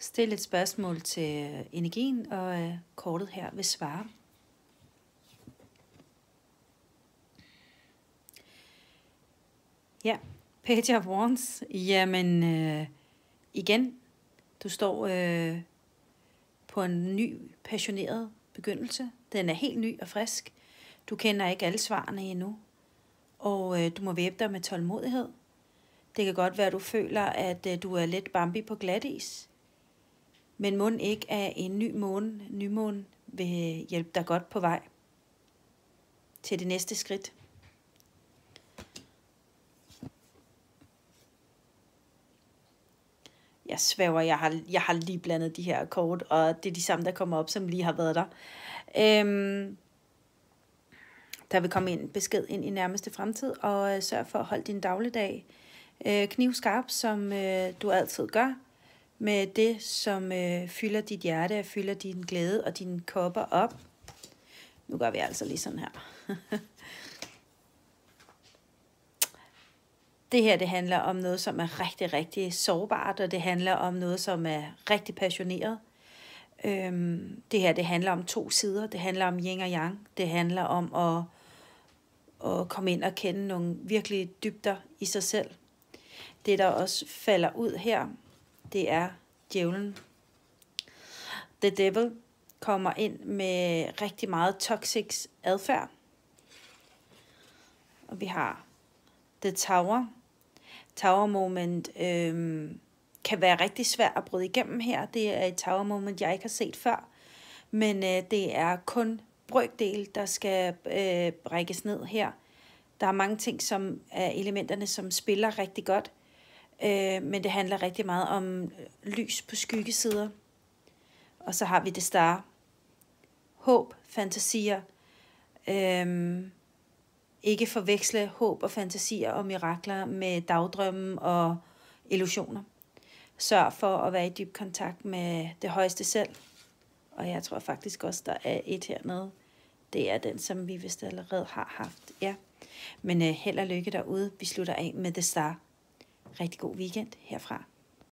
Stil et spørgsmål til energien, og kortet her vil svare. Ja, Page of Wands. Jamen, igen, du står på en ny, passioneret begyndelse. Den er helt ny og frisk. Du kender ikke alle svarene endnu, og du må væbne dig med tålmodighed. Det kan godt være, at du føler, at du er lidt Bambi på glatis. Men mon ikke af en nymåne vil hjælpe dig godt på vej til det næste skridt. Jeg svæver, jeg har lige blandet de her kort, og det er de samme, der kommer op, som lige har været der. Der vil komme en besked ind i nærmeste fremtid, og sørg for at holde din dagligdag knivskarp, som du altid gør, med det, som fylder dit hjerte, fylder din glæde og dine kopper op. Nu gør vi altså lige sådan her. Det her, det handler om noget, som er rigtig, rigtig sårbart, og det handler om noget, som er rigtig passioneret. Det her, det handler om to sider. Det handler om yin og yang. Det handler om at komme ind og kende nogle virkelig dybder i sig selv. Det, der også falder ud her, det er djævlen. The Devil kommer ind med rigtig meget toxic adfærd. Og vi har The Tower. Tower moment kan være rigtig svært at bryde igennem her. Det er et Tower moment, jeg ikke har set før. Men det er kun brøkdel, der skal brækkes ned her. Der er mange ting, som er elementerne, som spiller rigtig godt. Men det handler rigtig meget om lys på skyggesider. Og så har vi The Star. Håb, fantasier. Ikke forveksle håb og fantasier og mirakler med dagdrømme og illusioner. Sørg for at være i dyb kontakt med det højeste selv. Og jeg tror faktisk også, der er et hernede. Det er den, som vi vist allerede har haft. Ja. Men held og lykke derude. Vi slutter af med The Star. Rigtig god weekend herfra.